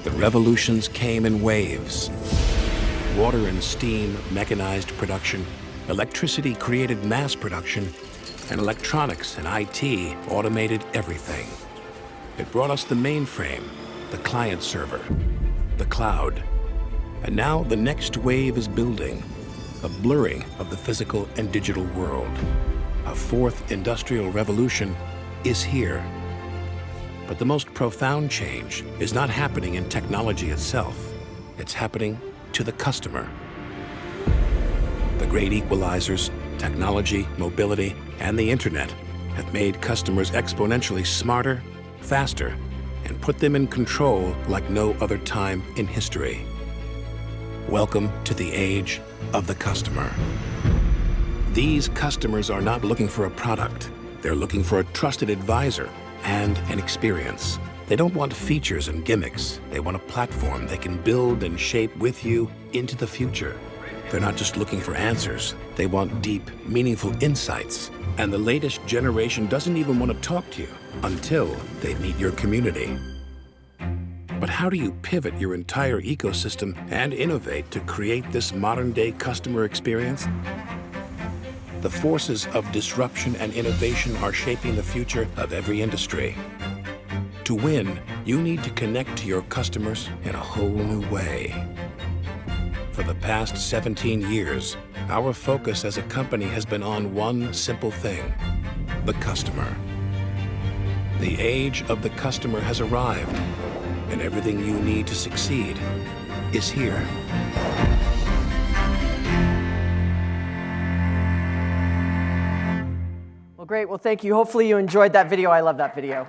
The revolutions came in waves. Water and steam mechanized production, electricity created mass production, and electronics and IT automated everything. It brought us the mainframe, the client server, the cloud. And now the next wave is building, a blurring of the physical and digital world. A fourth industrial revolution is here. But the most profound change is not happening in technology itself. It's happening to the customer. The great equalizers, technology, mobility, and the internet have made customers exponentially smarter, faster, and put them in control like no other time in history. Welcome to the age of the customer. These customers are not looking for a product. They're looking for a trusted advisor and an experience. They don't want features and gimmicks. They want a platform they can build and shape with you into the future. They're not just looking for answers. They want deep, meaningful insights. And the latest generation doesn't even want to talk to you until they meet your community. But how do you pivot your entire ecosystem and innovate to create this modern-day customer experience? The forces of disruption and innovation are shaping the future of every industry. To win, you need to connect to your customers in a whole new way. For the past 17 years, our focus as a company has been on one simple thing: the customer. The age of the customer has arrived, and everything you need to succeed is here. Well, great. Well, thank you. Hopefully you enjoyed that video. I love that video.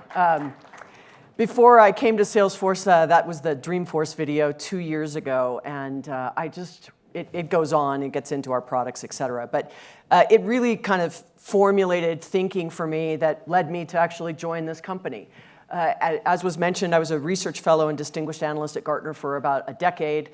Before I came to Salesforce, that was the Dreamforce video 2 years ago, and it goes on, it gets into our products, et cetera. But it really kind of formulated thinking for me that led me to actually join this company. As was mentioned, I was a research fellow and distinguished analyst at Gartner for about a decade,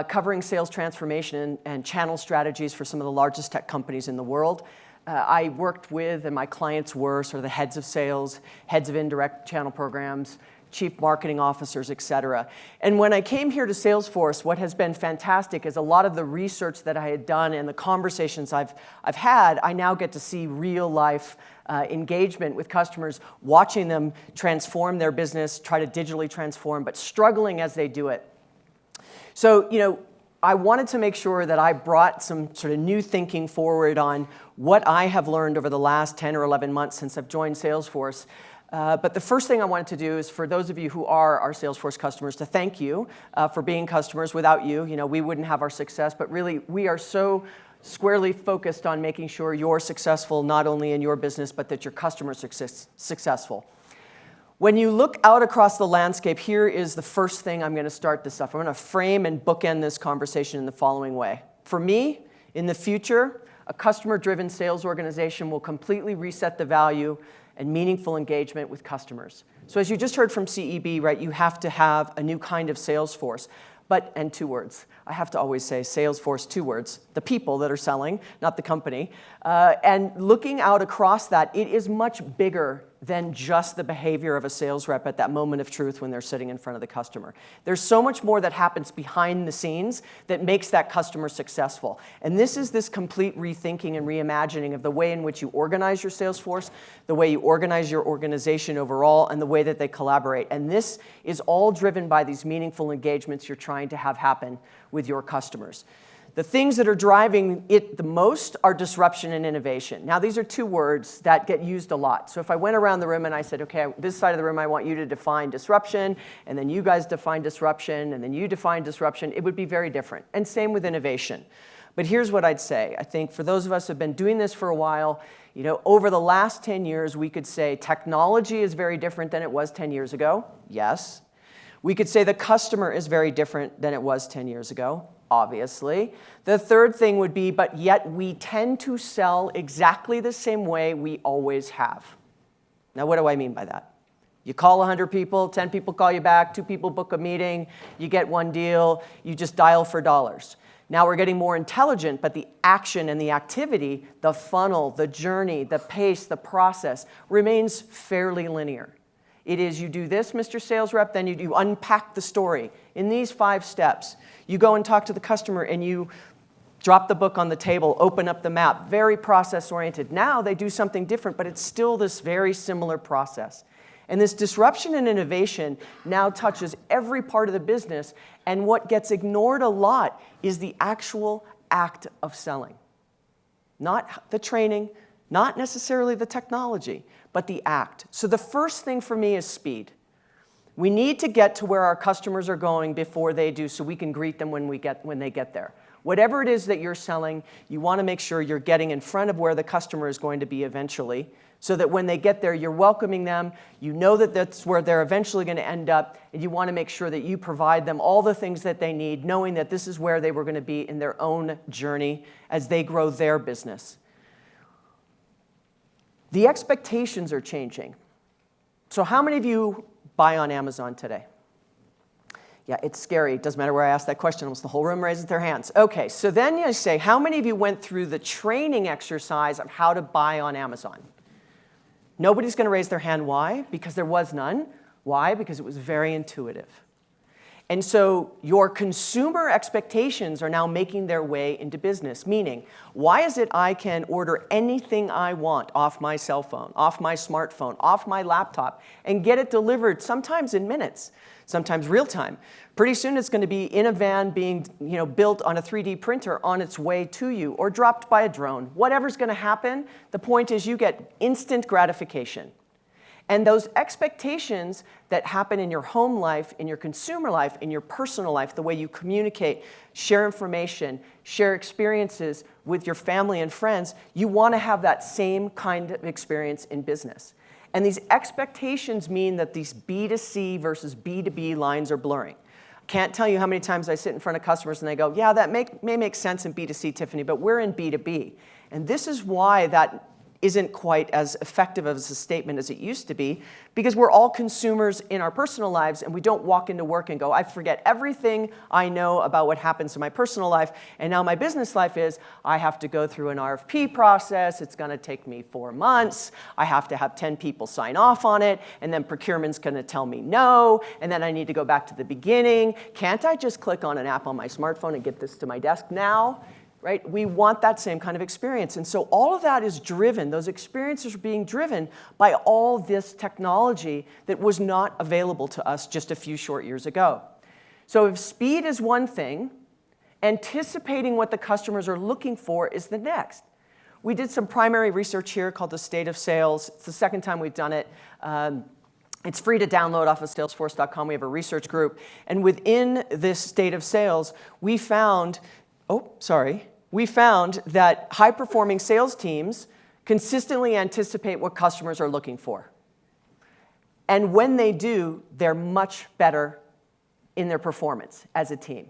covering sales transformation and channel strategies for some of the largest tech companies in the world. I worked with, and my clients were, sort of the heads of sales, heads of indirect channel programs, chief marketing officers, et cetera. And when I came here to Salesforce, what has been fantastic is a lot of the research that I had done and the conversations I've had, I now get to see real life engagement with customers, watching them transform their business, try to digitally transform, but struggling as they do it. So, I wanted to make sure that I brought some sort of new thinking forward on what I have learned over the last 10 or 11 months since I've joined Salesforce. But the first thing I wanted to do is for those of you who are our Salesforce customers to thank you for being customers. Without you, we wouldn't have our success. But really, we are so squarely focused on making sure you're successful, not only in your business, but that your customers are successful. When you look out across the landscape, here is the first thing I'm going to start this off. I'm going to frame and bookend this conversation in the following way. For me, in the future, a customer-driven sales organization will completely reset the value and meaningful engagement with customers. So as you just heard from CEB, right, you have to have a new kind of sales force. And 2 words. I have to always say Salesforce, 2 words. The people that are selling, not the company. And looking out across that, it is much bigger than just the behavior of a sales rep at that moment of truth when they're sitting in front of the customer. There's so much more that happens behind the scenes that makes that customer successful. And this is this complete rethinking and reimagining of the way in which you organize your sales force, the way you organize your organization overall, and the way that they collaborate. And this is all driven by these meaningful engagements you're trying to have happen with your customers. The things that are driving it the most are disruption and innovation. Now, these are 2 words that get used a lot. So if I went around the room and I said, okay, this side of the room, I want you to define disruption, and then you guys define disruption, and then you define disruption, it would be very different. And same with innovation. But here's what I'd say. I think for those of us who have been doing this for a while, over the last 10 years, we could say technology is very different than it was 10 years ago. Yes. We could say the customer is very different than it was 10 years ago. Obviously. The third thing would be, but yet we tend to sell exactly the same way we always have. Now, what do I mean by that? You call 100 people, 10 people call you back, 2 people book a meeting, you get 1 deal, you just dial for dollars. Now we're getting more intelligent, but the action and the activity, the funnel, the journey, the pace, the process remains fairly linear. It is you do this, Mr. Sales Rep, then you unpack the story. In these 5 steps, you go and talk to the customer and you drop the book on the table, open up the map, very process-oriented. Now they do something different, but it's still this very similar process. And this disruption and innovation now touches every part of the business, and what gets ignored a lot is the actual act of selling. Not the training, not necessarily the technology, but the act. So the first thing for me is speed. We need to get to where our customers are going before they do so we can greet them when they get there. Whatever it is that you're selling, you want to make sure you're getting in front of where the customer is going to be eventually, so that when they get there, you're welcoming them, you know that that's where they're eventually going to end up, and you want to make sure that you provide them all the things that they need, knowing that this is where they were going to be in their own journey as they grow their business. The expectations are changing. So how many of you buy on Amazon today? Yeah, it's scary. It doesn't matter where I ask that question. Almost the whole room raises their hands. Okay, so then you say, how many of you went through the training exercise of how to buy on Amazon? Nobody's going to raise their hand. Why? Because there was none. Why? Because it was very intuitive. And so your consumer expectations are now making their way into business, meaning, why is it I can order anything I want off my cell phone, off my smartphone, off my laptop, and get it delivered sometimes in minutes, sometimes real time? Pretty soon it's going to be in a van being built on a 3D printer on its way to you, or dropped by a drone. Whatever's going to happen, the point is you get instant gratification. And those expectations that happen in your home life, in your consumer life, in your personal life, the way you communicate, share information, share experiences with your family and friends, you want to have that same kind of experience in business. And these expectations mean that these B2C versus B2B lines are blurring. I can't tell you how many times I sit in front of customers and they go, yeah, that may make sense in B2C, Tiffany, but we're in B2B. And this is why that isn't quite as effective as a statement as it used to be, because we're all consumers in our personal lives, and we don't walk into work and go, I forget everything I know about what happens in my personal life, and now my business life is, I have to go through an RFP process, it's going to take me 4 months, I have to have 10 people sign off on it, and then procurement's going to tell me no, and then I need to go back to the beginning. Can't I just click on an app on my smartphone and get this to my desk now? Right? We want that same kind of experience. And so all of that is driven, those experiences are being driven by all this technology that was not available to us just a few short years ago. So if speed is one thing, anticipating what the customers are looking for is the next. We did some primary research here called the State of Sales. It's the second time we've done it. It's free to download off of salesforce.com. We have a research group. And within this State of Sales, we found that high-performing sales teams consistently anticipate what customers are looking for. And when they do, they're much better in their performance as a team.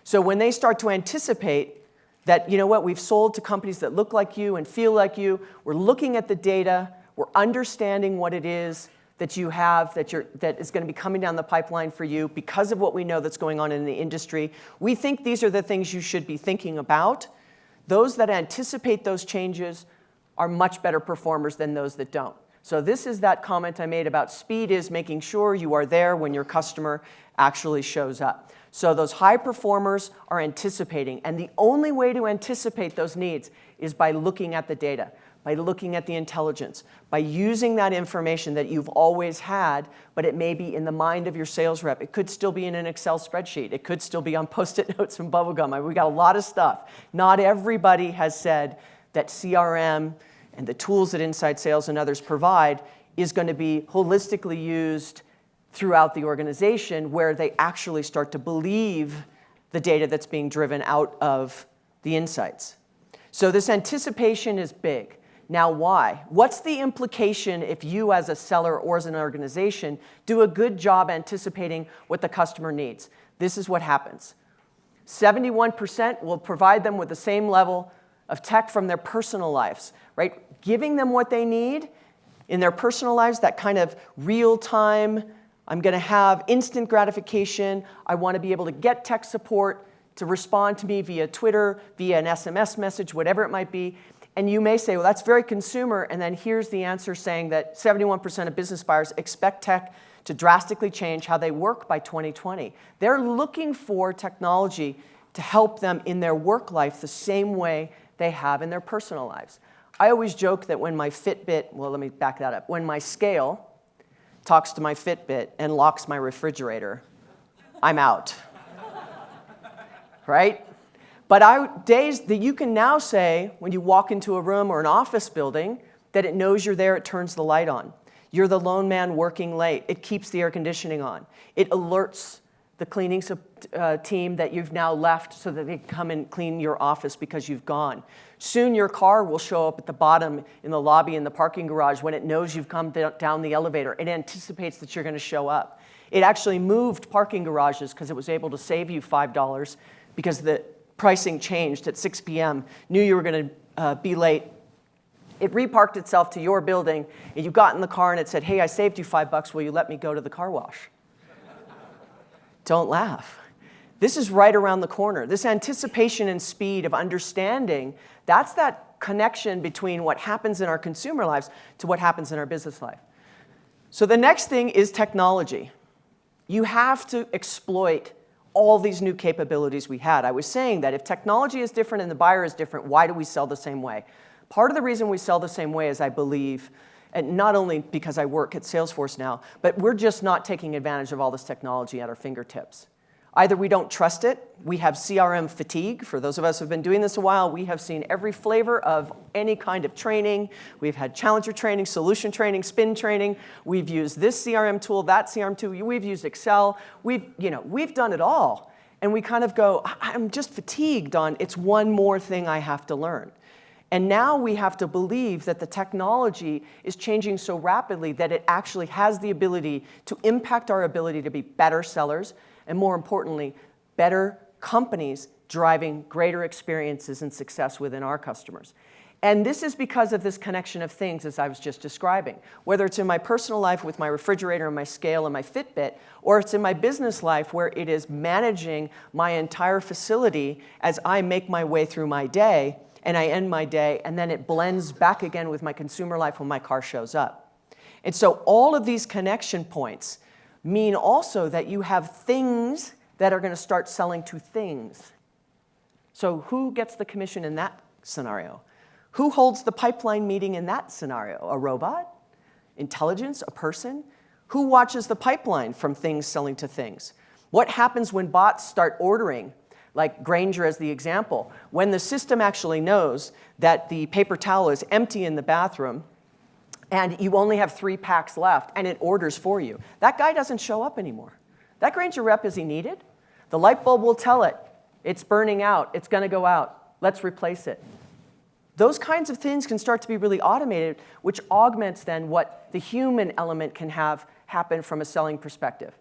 So when they start to anticipate that, you know what, we've sold to companies that look like you and feel like you, we're looking at the data, we're understanding what it is that you have that is going to be coming down the pipeline for you because of what we know that's going on in the industry. We think these are the things you should be thinking about. Those that anticipate those changes are much better performers than those that don't. So this is that comment I made about speed is making sure you are there when your customer actually shows up. So those high performers are anticipating, and the only way to anticipate those needs is by looking at the data, by looking at the intelligence, by using that information that you've always had, but it may be in the mind of your sales rep. It could still be in an Excel spreadsheet. It could still be on Post-it notes and bubblegum. We got a lot of stuff. Not everybody has said that CRM and the tools that Inside Sales and others provide is going to be holistically used throughout the organization where they actually start to believe the data that's being driven out of the insights. So this anticipation is big. Now, why? What's the implication if you as a seller or as an organization do a good job anticipating what the customer needs? This is what happens. 71% will provide them with the same level of tech from their personal lives, right? Giving them what they need in their personal lives, that kind of real-time, I'm going to have instant gratification, I want to be able to get tech support to respond to me via Twitter, via an SMS message, whatever it might be. And you may say, well, that's very consumer, and then here's the answer saying that 71% of business buyers expect tech to drastically change how they work by 2020. They're looking for technology to help them in their work life the same way they have in their personal lives. I always joke that when my Fitbit, well, let me back that up. When my scale talks to my Fitbit and locks my refrigerator, I'm out, right? But days that you can now say, when you walk into a room or an office building, that it knows you're there, it turns the light on. You're the lone man working late. It keeps the air conditioning on. It alerts the cleaning team that you've now left so that they can come and clean your office because you've gone. Soon your car will show up at the bottom in the lobby in the parking garage when it knows you've come down the elevator. It anticipates that you're going to show up. It actually moved parking garages because it was able to save you $5 because the pricing changed at 6 p.m., knew you were going to be late. It reparked itself to your building, and you got in the car and it said, hey, I saved you $5, will you let me go to the car wash? Don't laugh. This is right around the corner. This anticipation and speed of understanding, that's that connection between what happens in our consumer lives to what happens in our business life. So the next thing is technology. You have to exploit all these new capabilities we had. I was saying that if technology is different and the buyer is different, why do we sell the same way? Part of the reason we sell the same way is I believe, and not only because I work at Salesforce now, but we're just not taking advantage of all this technology at our fingertips. Either we don't trust it, we have CRM fatigue. For those of us who have been doing this a while, we have seen every flavor of any kind of training. We've had challenger training, solution training, spin training. We've used this CRM tool, that CRM tool. We've used Accele. We've done it all. And we kind of go, I'm just fatigued on it's one more thing I have to learn. And now we have to believe that the technology is changing so rapidly that it actually has the ability to impact our ability to be better sellers, and more importantly, better companies driving greater experiences and success within our customers. And this is because of this connection of things, as I was just describing. Whether it's in my personal life with my refrigerator and my scale and my Fitbit, or it's in my business life where it is managing my entire facility as I make my way through my day, and I end my day, and then it blends back again with my consumer life when my car shows up. And so all of these connection points mean also that you have things that are going to start selling to things. So who gets the commission in that scenario? Who holds the pipeline meeting in that scenario? A robot? Intelligence? A person? Who watches the pipeline from things selling to things? What happens when bots start ordering? Like Grainger as the example. When the system actually knows that the paper towel is empty in the bathroom and you only have 3 packs left and it orders for you, that guy doesn't show up anymore. That Grainger rep, is he needed? The light bulb will tell it, it's burning out, it's going to go out, let's replace it. Those kinds of things can start to be really automated, which augments then what the human element can have happen from a selling perspective.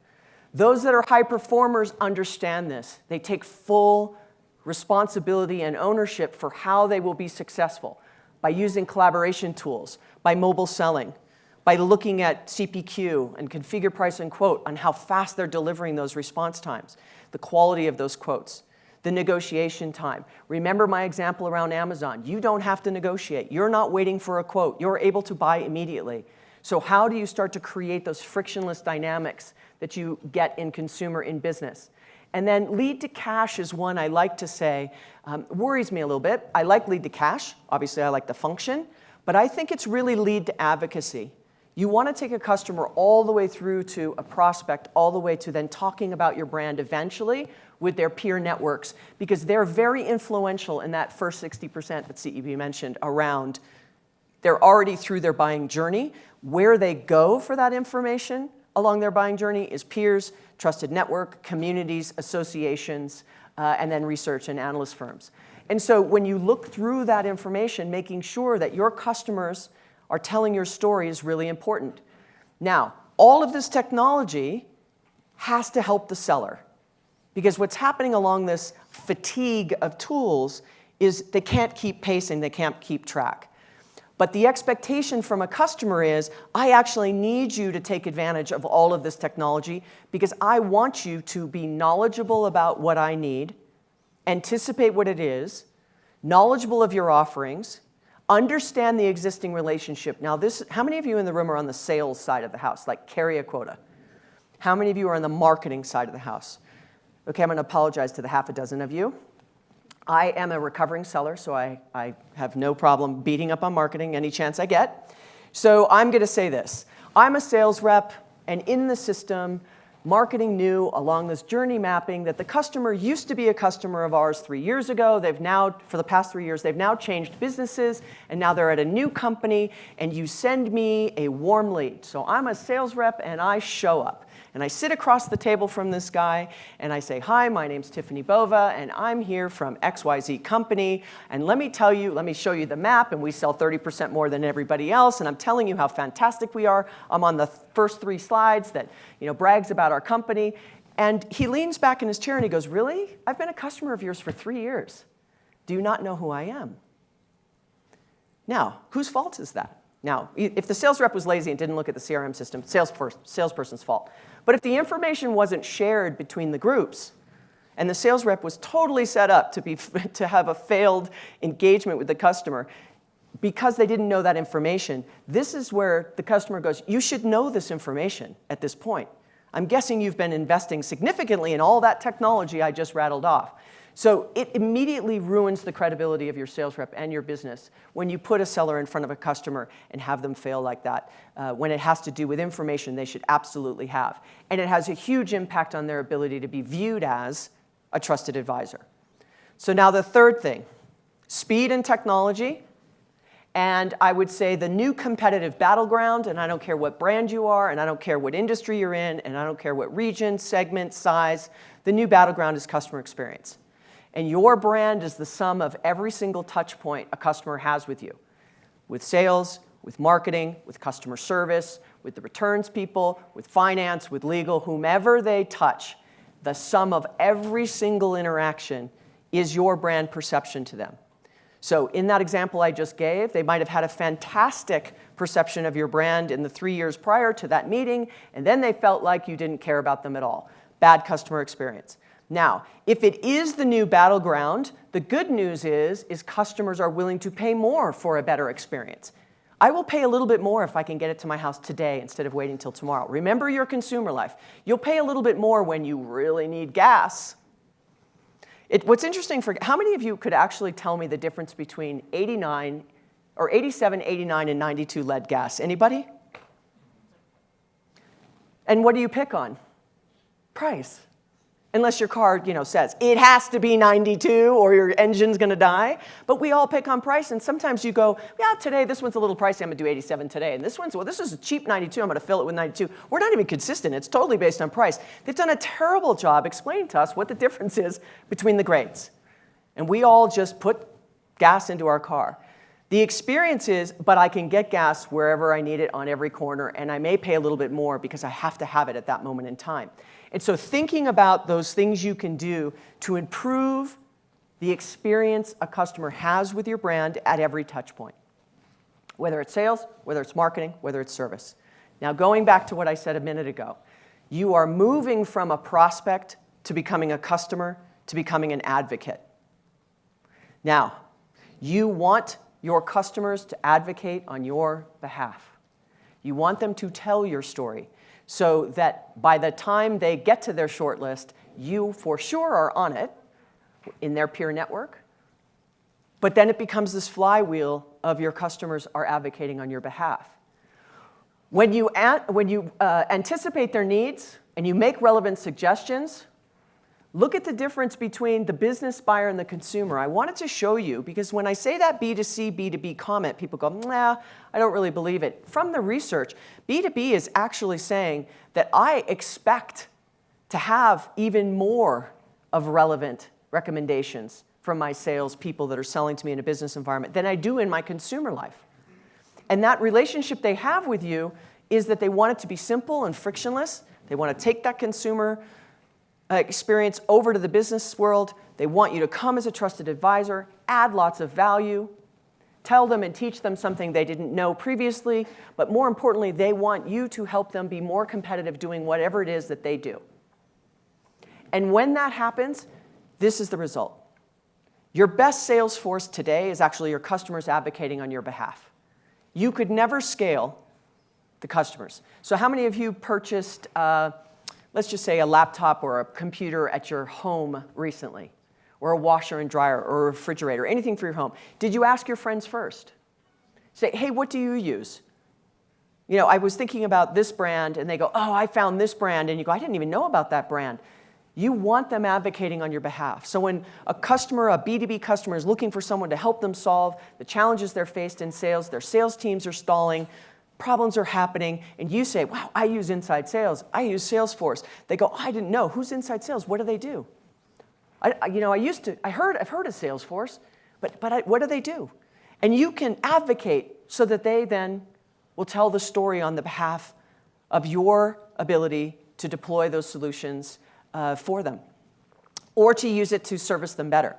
Those that are high performers understand this. They take full responsibility and ownership for how they will be successful by using collaboration tools, by mobile selling, by looking at CPQ and configure, price, and quote on how fast they're delivering those response times, the quality of those quotes, the negotiation time. Remember my example around Amazon. You don't have to negotiate. You're not waiting for a quote. You're able to buy immediately. So how do you start to create those frictionless dynamics that you get in consumer, in business? And then lead to cash is one I like to say, worries me a little bit. I like lead to cash. Obviously, I like the function. But I think it's really lead to advocacy. You want to take a customer all the way through to a prospect, all the way to then talking about your brand eventually with their peer networks, because they're very influential in that first 60% that CEB mentioned around they're already through their buying journey. Where they go for that information along their buying journey is peers, trusted network, communities, associations, and then research and analyst firms. And so when you look through that information, making sure that your customers are telling your story is really important. Now, all of this technology has to help the seller, because what's happening along this fatigue of tools is they can't keep pacing, they can't keep track. But the expectation from a customer is, I actually need you to take advantage of all of this technology because I want you to be knowledgeable about what I need. anticipate what it is, knowledgeable of your offerings, understand the existing relationship. Now, how many of you in the room are on the sales side of the house, like carry a quota? How many of you are on the marketing side of the house? Okay, I'm going to apologize to the half a dozen of you. I am a recovering seller, so I have no problem beating up on marketing any chance I get. So I'm going to say this. I'm a sales rep, and in the system, marketing knew along this journey mapping that the customer used to be a customer of ours 3 years ago. They've now, for the past 3 years, they've now changed businesses, and now they're at a new company, and you send me a warm lead. So I'm a sales rep, and I show up. And I sit across the table from this guy, and I say, hi, my name's Tiffany Bova, and I'm here from XYZ company. And let me show you the map, and we sell 30% more than everybody else, and I'm telling you how fantastic we are. I'm on the first 3 slides that brags about our company. And he leans back in his chair, and he goes, really? I've been a customer of yours for 3 years. Do you not know who I am? Now, whose fault is that? Now, if the sales rep was lazy and didn't look at the CRM system, salesperson's fault. But if the information wasn't shared between the groups, and the sales rep was totally set up to have a failed engagement with the customer, because they didn't know that information, this is where the customer goes, you should know this information at this point. I'm guessing you've been investing significantly in all that technology I just rattled off. So it immediately ruins the credibility of your sales rep and your business when you put a seller in front of a customer and have them fail like that, when it has to do with information they should absolutely have. And it has a huge impact on their ability to be viewed as a trusted advisor. So now the third thing, speed and technology. And I would say the new competitive battleground, and I don't care what brand you are, and I don't care what industry you're in, and I don't care what region, segment, size, the new battleground is customer experience. And your brand is the sum of every single touch point a customer has with you, with sales, with marketing, with customer service, with the returns people, with finance, with legal, whomever they touch. The sum of every single interaction is your brand perception to them. So in that example I just gave, they might have had a fantastic perception of your brand in the 3 years prior to that meeting, and then they felt like you didn't care about them at all. Bad customer experience. Now, if it is the new battleground, the good news is customers are willing to pay more for a better experience. I will pay a little bit more if I can get it to my house today instead of waiting till tomorrow. Remember your consumer life. You'll pay a little bit more when you really need gas. What's interesting, how many of you could actually tell me the difference between 87, 89, and 92 lead gas? Anybody? And what do you pick on? Price. Unless your car, says, it has to be 92 or your engine's going to die. But we all pick on price, and sometimes you go, yeah, today this one's a little pricey, I'm going to do 87 today. And this is a cheap 92, I'm going to fill it with 92. We're not even consistent. It's totally based on price. They've done a terrible job explaining to us what the difference is between the grades. And we all just put gas into our car. The experience is, but I can get gas wherever I need it on every corner, and I may pay a little bit more because I have to have it at that moment in time. And so thinking about those things you can do to improve the experience a customer has with your brand at every touch point, whether it's sales, whether it's marketing, whether it's service. Now, going back to what I said a minute ago, you are moving from a prospect to becoming a customer to becoming an advocate. Now, you want your customers to advocate on your behalf. You want them to tell your story so that by the time they get to their short list, you for sure are on it in their peer network. But then it becomes this flywheel of your customers are advocating on your behalf. When you anticipate their needs and you make relevant suggestions, look at the difference between the business buyer and the consumer. I wanted to show you, because when I say that B2C, B2B comment, people go, nah, I don't really believe it. From the research, B2B is actually saying that I expect to have even more of relevant recommendations from my salespeople that are selling to me in a business environment than I do in my consumer life. And that relationship they have with you is that they want it to be simple and frictionless. They want to take that consumer experience over to the business world. They want you to come as a trusted advisor, add lots of value, tell them and teach them something they didn't know previously, but more importantly, they want you to help them be more competitive doing whatever it is that they do. And when that happens, this is the result. Your best sales force today is actually your customers advocating on your behalf. You could never scale the customers. So how many of you purchased, let's just say, a laptop or a computer at your home recently? Or a washer and dryer or a refrigerator, anything for your home? Did you ask your friends first? Say, hey, what do you use? You know, I was thinking about this brand, and they go, oh, I found this brand. And you go, I didn't even know about that brand. You want them advocating on your behalf. So when a customer, a B2B customer, is looking for someone to help them solve the challenges they're faced in sales, their sales teams are stalling, problems are happening, and you say, wow, I use inside sales. I use Salesforce. They go, oh, I didn't know. Who's inside sales? What do they do? I've heard of Salesforce, but what do they do? And you can advocate so that they then will tell the story on the behalf of your ability to deploy those solutions for them, or to use it to service them better.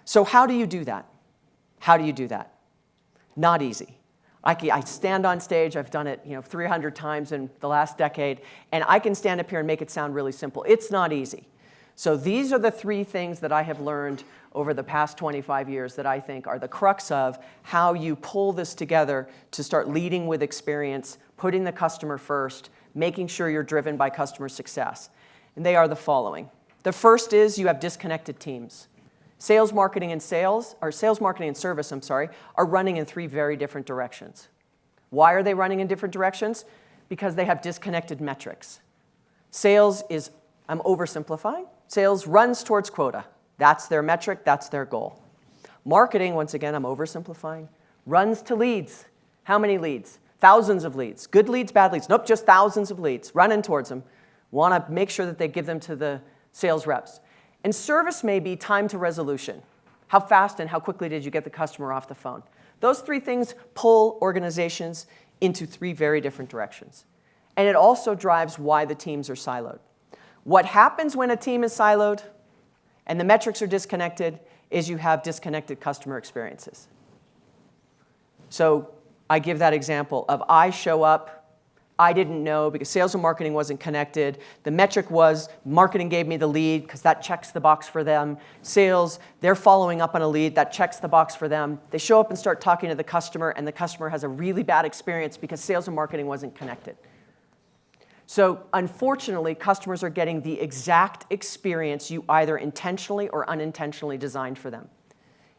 So how do you do that? How do you do that? Not easy. I stand on stage, I've done it 300 times in the last decade, and I can stand up here and make it sound really simple. It's not easy. So these are the 3 things that I have learned over the past 25 years that I think are the crux of how you pull this together to start leading with experience, putting the customer first, making sure you're driven by customer success. And they are the following. The first is you have disconnected teams. Sales, marketing, and service, are running in 3 very different directions. Why are they running in different directions? Because they have disconnected metrics. Sales is, I'm oversimplifying, sales runs towards quota. That's their metric, that's their goal. Marketing, once again, I'm oversimplifying, runs to leads. How many leads? Thousands of leads. Good leads, bad leads. Nope, just thousands of leads. Running towards them. Want to make sure that they give them to the sales reps. And service may be time to resolution. How fast and how quickly did you get the customer off the phone? Those 3 things pull organizations into 3 very different directions. And it also drives why the teams are siloed. What happens when a team is siloed and the metrics are disconnected is you have disconnected customer experiences. So I give that example of I show up, I didn't know because sales and marketing wasn't connected. The metric was marketing gave me the lead because that checks the box for them. Sales, they're following up on a lead, that checks the box for them. They show up and start talking to the customer, and the customer has a really bad experience because sales and marketing wasn't connected. So unfortunately, customers are getting the exact experience you either intentionally or unintentionally designed for them.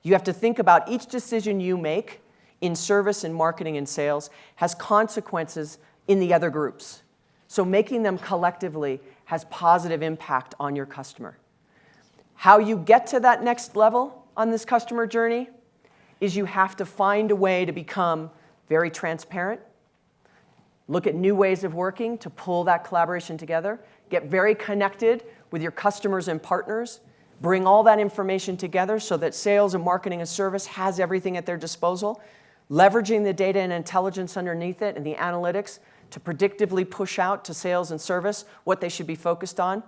You have to think about each decision you make in service and marketing and sales has consequences in the other groups. So making them collectively has positive impact on your customer. How you get to that next level on this customer journey is you have to find a way to become very transparent, look at new ways of working to pull that collaboration together, get very connected with your customers and partners, bring all that information together so that sales and marketing and service has everything at their disposal, leveraging the data and intelligence underneath it and the analytics to predictively push out to sales and service what they should be focused on,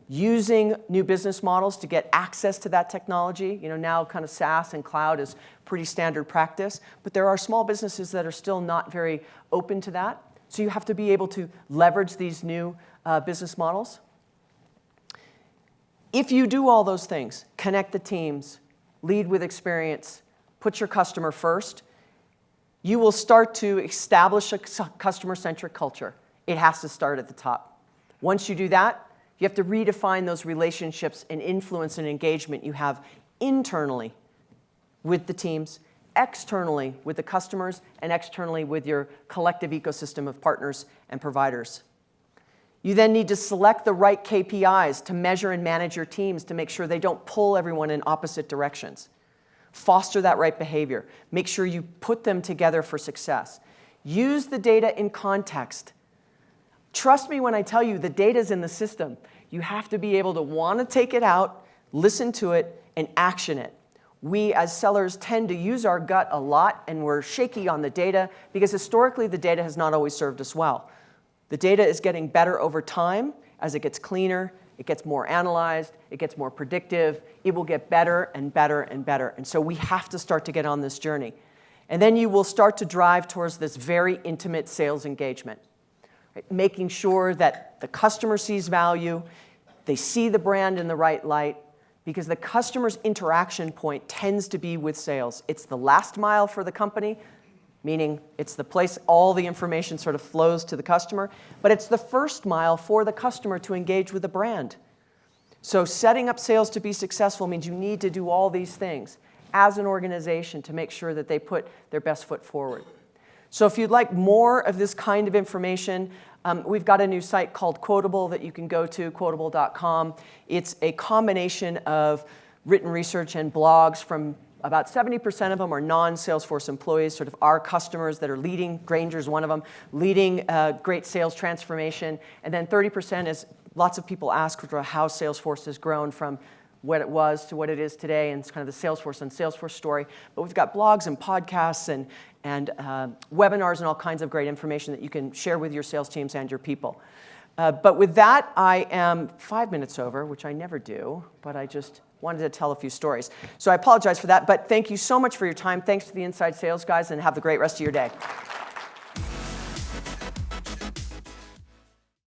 using new business models to get access to that technology. Now kind of SaaS and cloud is pretty standard practice, but there are small businesses that are still not very open to that. So you have to be able to leverage these new business models. If you do all those things, connect the teams, lead with experience, put your customer first, you will start to establish a customer-centric culture. It has to start at the top. Once you do that, you have to redefine those relationships and influence and engagement you have internally with the teams, externally with the customers, and externally with your collective ecosystem of partners and providers. You then need to select the right KPIs to measure and manage your teams to make sure they don't pull everyone in opposite directions. Foster that right behavior. Make sure you put them together for success. Use the data in context. Trust me when I tell you the data's in the system. You have to be able to want to take it out, listen to it, and action it. We as sellers tend to use our gut a lot, and we're shaky on the data because historically the data has not always served us well. The data is getting better over time as it gets cleaner, it gets more analyzed, it gets more predictive, it will get better and better and better. And so we have to start to get on this journey. And then you will start to drive towards this very intimate sales engagement, right? Making sure that the customer sees value, they see the brand in the right light, because the customer's interaction point tends to be with sales. It's the last mile for the company, meaning it's the place all the information sort of flows to the customer, but it's the first mile for the customer to engage with the brand. So setting up sales to be successful means you need to do all these things as an organization to make sure that they put their best foot forward. So if you'd like more of this kind of information, we've got a new site called Quotable that you can go to, quotable.com. It's a combination of written research and blogs from about 70% of them are non-Salesforce employees, sort of our customers that are leading, Granger's one of them, leading great sales transformation. And then 30% is lots of people ask how Salesforce has grown from what it was to what it is today, and it's kind of the Salesforce and Salesforce story. But we've got blogs and podcasts and webinars and all kinds of great information that you can share with your sales teams and your people. But with that, I am 5 minutes over, which I never do, but I just wanted to tell a few stories. So I apologize for that, but thank you so much for your time. Thanks to the Inside Sales guys, and have a great rest of your day.